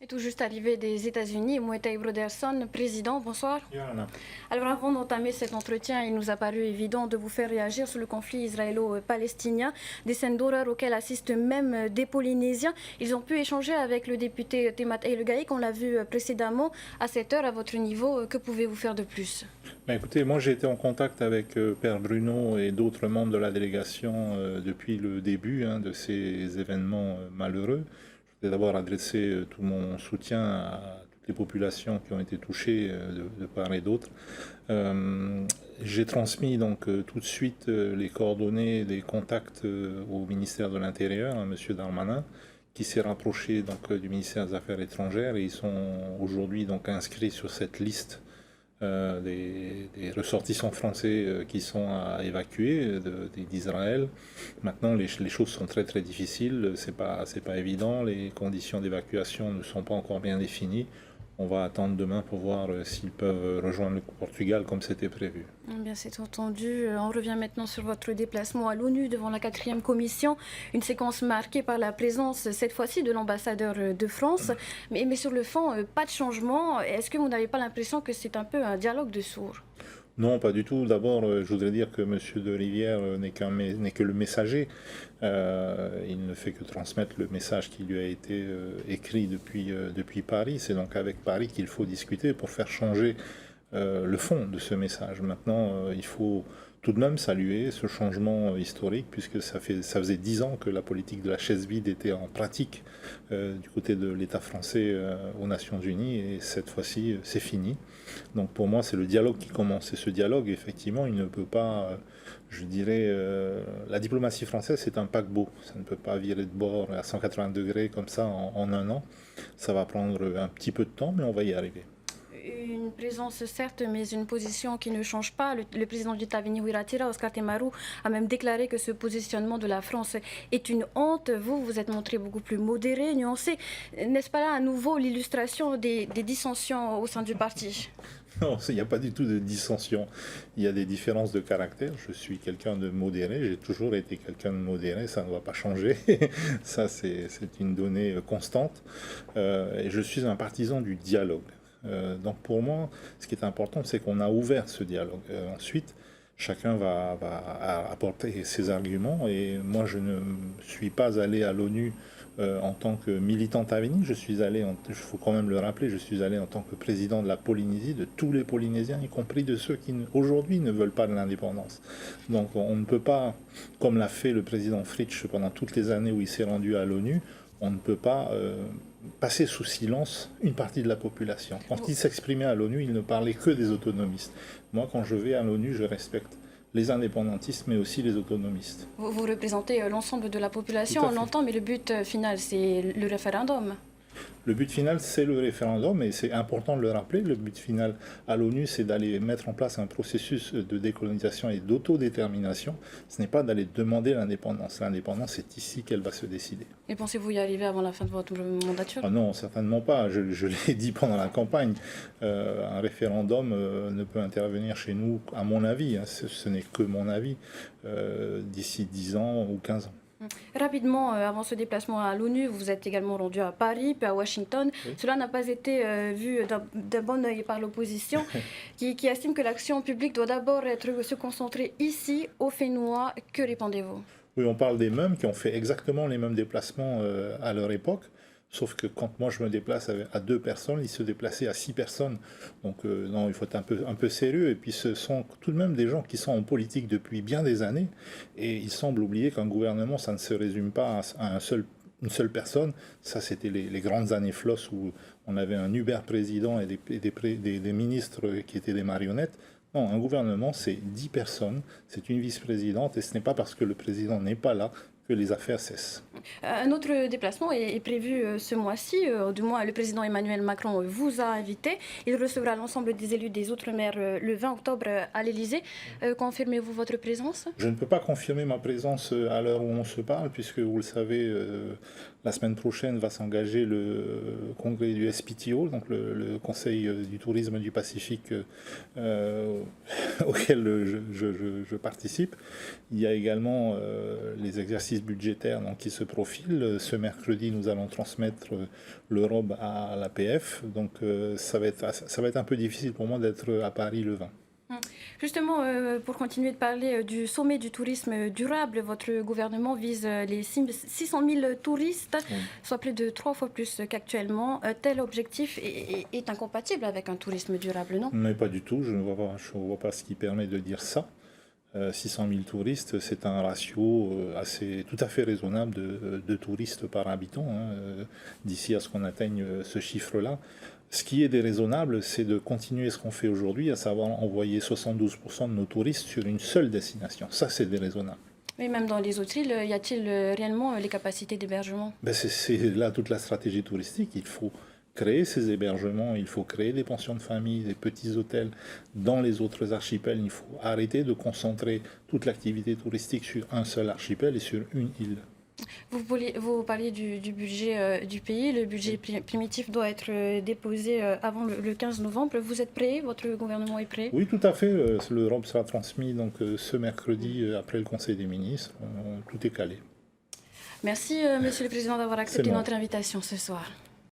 Et tout juste arrivé des États-Unis, Moetaï Broderson, président, bonsoir. Johanna. Alors avant d'entamer cet entretien, il nous a paru évident de vous faire réagir sur le conflit israélo-palestinien, des scènes d'horreur auxquelles assistent même des Polynésiens. Ils ont pu échanger avec le député Temat El Gaïk, on l'a vu précédemment. À cette heure, à votre niveau, que pouvez-vous faire de plus? Écoutez, moi j'ai été en contact avec Père Bruno et d'autres membres de la délégation depuis le début de ces événements malheureux. Je voudrais d'abord adresser tout mon soutien à toutes les populations qui ont été touchées de part et d'autre. J'ai transmis donc tout de suite les coordonnées des contacts au ministère de l'Intérieur, à M. Darmanin, qui s'est rapproché donc du ministère des Affaires étrangères, et ils sont aujourd'hui donc inscrits sur cette liste des ressortissants français qui sont à évacuer d'Israël. Maintenant, les choses sont très très difficiles, c'est pas évident, les conditions d'évacuation ne sont pas encore bien définies. On va attendre demain pour voir s'ils peuvent rejoindre le Portugal comme c'était prévu. Bien, c'est entendu. On revient maintenant sur votre déplacement à l'ONU devant la 4e commission. Une séquence marquée par la présence, cette fois-ci, de l'ambassadeur de France. Mais sur le fond, pas de changement. Est-ce que vous n'avez pas l'impression que c'est un peu un dialogue de sourds? Non, pas du tout. D'abord, je voudrais dire que M. de Rivière n'est que le messager. Il ne fait que transmettre le message qui lui a été écrit depuis Paris. C'est donc avec Paris qu'il faut discuter pour faire changer le fond de ce message. Maintenant, il faut tout de même saluer ce changement historique, puisque ça faisait 10 ans que la politique de la chaise vide était en pratique du côté de l'État français aux Nations Unies, et cette fois-ci, c'est fini. Donc pour moi, c'est le dialogue qui commence. Et ce dialogue, effectivement, il ne peut pas, je dirais, la diplomatie française, c'est un paquebot. Ça ne peut pas virer de bord à 180 degrés comme ça en un an. Ça va prendre un petit peu de temps, mais on va y arriver. Une présence certes, mais une position qui ne change pas. Le président du Tavini Wiratira, Oscar Temaru, a même déclaré que ce positionnement de la France est une honte. Vous, vous êtes montré beaucoup plus modéré, nuancé. N'est-ce pas là à nouveau l'illustration des dissensions au sein du parti? Non, il n'y a pas du tout de dissension. Il y a des différences de caractère. Je suis quelqu'un de modéré. J'ai toujours été quelqu'un de modéré. Ça ne va pas changer. Ça, c'est une donnée constante. Et je suis un partisan du dialogue. Donc pour moi, ce qui est important, c'est qu'on a ouvert ce dialogue. Ensuite, chacun va apporter ses arguments. Et moi, je ne suis pas allé à l'ONU en tant que militant Tavini. Je suis allé, il faut quand même le rappeler, je suis allé en tant que président de la Polynésie, de tous les Polynésiens, y compris de ceux qui aujourd'hui ne veulent pas de l'indépendance. Donc on ne peut pas, comme l'a fait le président Fritsch pendant toutes les années où il s'est rendu à l'ONU, on ne peut pas passer sous silence une partie de la population. Quand il s'exprimait à l'ONU, il ne parlait que des autonomistes. Moi, quand je vais à l'ONU, je respecte les indépendantistes, mais aussi les autonomistes. Vous représentez l'ensemble de la population, on l'entend, mais le but final, c'est le référendum. Le but final, c'est le référendum, et c'est important de le rappeler. Le but final à l'ONU, c'est d'aller mettre en place un processus de décolonisation et d'autodétermination. Ce n'est pas d'aller demander l'indépendance. L'indépendance, c'est ici qu'elle va se décider. Et pensez-vous y arriver avant la fin de votre mandature? Ah non, certainement pas. Je l'ai dit pendant la campagne. Un référendum ne peut intervenir chez nous, à mon avis, ce n'est que mon avis, d'ici 10 ans ou 15 ans. Rapidement, avant ce déplacement à l'ONU, vous êtes également rendu à Paris, puis à Washington. Oui. Cela n'a pas été vu d'un bon œil par l'opposition, qui estime que l'action publique doit d'abord se concentrer ici, au Fénois. Que répondez-vous? Oui, on parle des mêmes qui ont fait exactement les mêmes déplacements à leur époque. Sauf que quand moi je me déplace à 2 personnes, ils se déplaçaient à 6 personnes. Donc non, il faut être un peu sérieux. Et puis ce sont tout de même des gens qui sont en politique depuis bien des années. Et il semble oublier qu'un gouvernement, ça ne se résume pas à une seule personne. Ça, c'était les grandes années Floss où on avait un Uber président et des ministres qui étaient des marionnettes. Non, un gouvernement, c'est 10 personnes, c'est une vice-présidente, et ce n'est pas parce que le président n'est pas là que les affaires cessent. Un autre déplacement est prévu ce mois-ci. Du moins, le président Emmanuel Macron vous a invité. Il recevra l'ensemble des élus des Outre-mer le 20 octobre à l'Élysée. Confirmez-vous votre présence? Je ne peux pas confirmer ma présence à l'heure où on se parle, puisque vous le savez, la semaine prochaine va s'engager le congrès du SPTO, donc le Conseil du tourisme du Pacifique auquel je participe. Il y a également les exercices exercice budgétaire donc, qui se profile. Ce mercredi, nous allons transmettre l'Europe à l'APF. Donc ça va être un peu difficile pour moi d'être à Paris le 20. Justement, pour continuer de parler du sommet du tourisme durable, votre gouvernement vise les 600 000 touristes, soit plus de 3 fois plus qu'actuellement. Tel objectif est incompatible avec un tourisme durable, non? Mais pas du tout, je ne vois pas ce qui permet de dire ça. 600 000 touristes, c'est un ratio tout à fait raisonnable de touristes par habitant, d'ici à ce qu'on atteigne ce chiffre-là. Ce qui est déraisonnable, c'est de continuer ce qu'on fait aujourd'hui, à savoir envoyer 72% de nos touristes sur une seule destination. Ça, c'est déraisonnable. Mais même dans les autres îles, y a-t-il réellement les capacités d'hébergement? C'est là toute la stratégie touristique. Il faut créer ces hébergements, il faut créer des pensions de famille, des petits hôtels dans les autres archipels. Il faut arrêter de concentrer toute l'activité touristique sur un seul archipel et sur une île. Vous parliez du budget du pays. Le budget primitif doit être déposé avant le 15 novembre. Vous êtes prêt? Votre gouvernement est prêt? Oui, tout à fait. L'Europe sera transmis donc, ce mercredi après le Conseil des ministres. Tout est calé. Merci, Monsieur le Président, d'avoir accepté notre invitation ce soir.